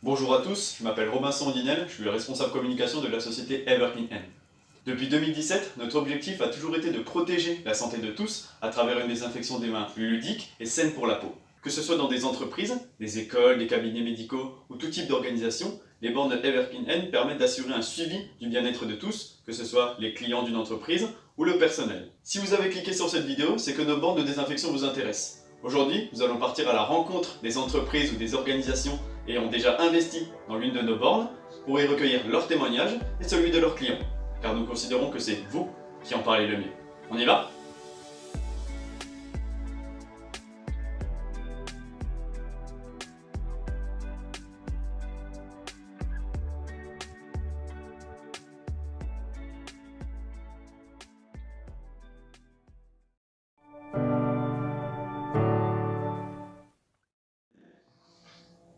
Bonjour à tous, je m'appelle Robinson Ondinel, je suis le responsable communication de la société EverCleanN. Depuis 2017, notre objectif a toujours été de protéger la santé de tous à travers une désinfection des mains ludique et saine pour la peau. Que ce soit dans des entreprises, des écoles, des cabinets médicaux ou tout type d'organisation, les bornes EverCleanN permettent d'assurer un suivi du bien-être de tous, que ce soit les clients d'une entreprise ou le personnel. Si vous avez cliqué sur cette vidéo, c'est que nos bornes de désinfection vous intéressent. Aujourd'hui, nous allons partir à la rencontre des entreprises ou des organisations ayant déjà investi dans l'une de nos bornes pour y recueillir leur témoignage et celui de leurs clients. Car nous considérons que c'est vous qui en parlez le mieux. On y va ?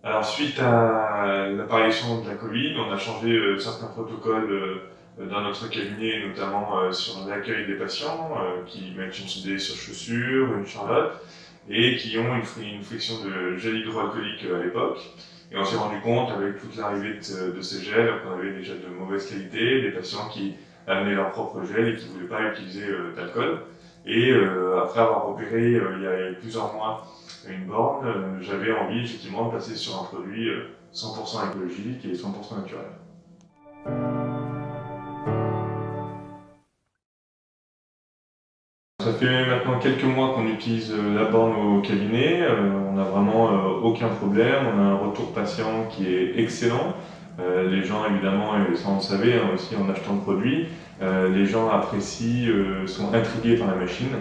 Alors, suite à l'apparition de la Covid, on a changé certains protocoles dans notre cabinet, notamment sur l'accueil des patients qui mettent une des surchaussures, une charlotte, et qui ont une friction de gel hydroalcoolique à l'époque. Et on s'est rendu compte, avec toute l'arrivée de ces gels, qu'on avait déjà de mauvaise qualité, des patients qui amenaient leur propre gel et qui ne voulaient pas utiliser d'alcool. Et après avoir opéré il y a plusieurs mois une borne, j'avais envie effectivement de passer sur un produit 100% écologique et 100% naturel. Ça fait maintenant quelques mois qu'on utilise la borne au cabinet, on n'a vraiment aucun problème, on a un retour patient qui est excellent. Les gens évidemment, et ça on le savait aussi en achetant le produit, les gens apprécient, sont intrigués par la machine,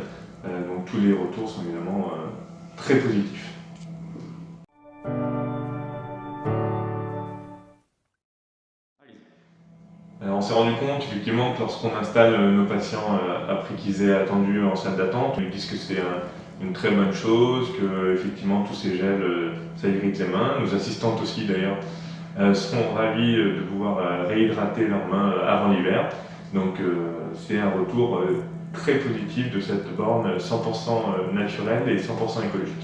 donc tous les retours sont évidemment très positifs. On s'est rendu compte effectivement que lorsqu'on installe nos patients après qu'ils aient attendu en salle d'attente, ils disent que c'est une très bonne chose, que effectivement tous ces gels ça irrite les mains. Nos assistantes aussi d'ailleurs seront ravies de pouvoir réhydrater leurs mains avant l'hiver. Donc c'est un retour très positif de cette borne 100% naturelle et 100% écologique.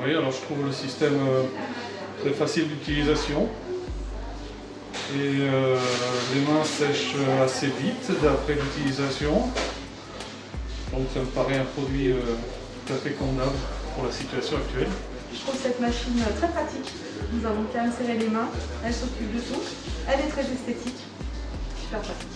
Oui, alors je trouve le système très facile d'utilisation et les mains sèchent assez vite après l'utilisation, donc ça me paraît un produit tout à fait convenable pour la situation actuelle. Je trouve cette machine très pratique, nous avons qu'à insérer les mains, elle s'occupe de tout, elle est très esthétique, super pratique.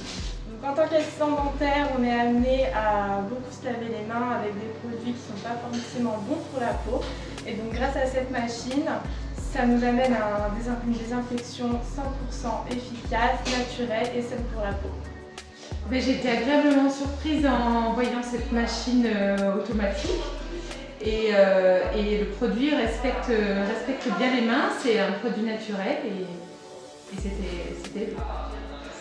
Donc, en tant qu'assistant dentaire, on est amené à beaucoup se laver les mains avec des produits qui ne sont pas forcément bons pour la peau. Et donc grâce à cette machine, ça nous amène à une désinfection 100% efficace, naturelle et saine pour la peau. J'ai été agréablement surprise en voyant cette machine automatique et le produit respecte bien les mains, c'est un produit naturel et c'était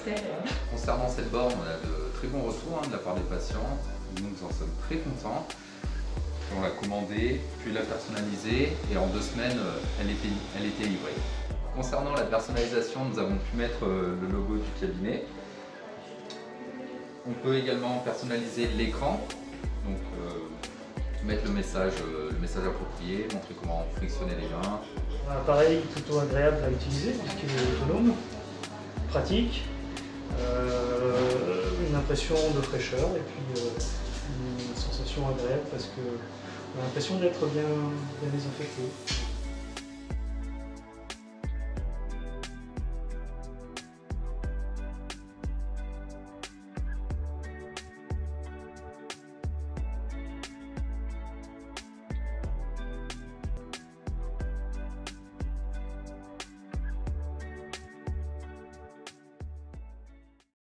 agréable. Concernant cette borne, on a de très bons retours de la part des patients, nous en sommes très contents. On l'a commandée, puis l'a personnalisée et en 2 semaines, elle était livrée. Concernant la personnalisation, nous avons pu mettre le logo du cabinet. On peut également personnaliser l'écran, donc mettre le message approprié, montrer comment frictionner les mains. Un appareil plutôt agréable à utiliser puisqu'il est autonome, pratique, une impression de fraîcheur et puis une sensation agréable parce qu'on a l'impression d'être bien désinfecté.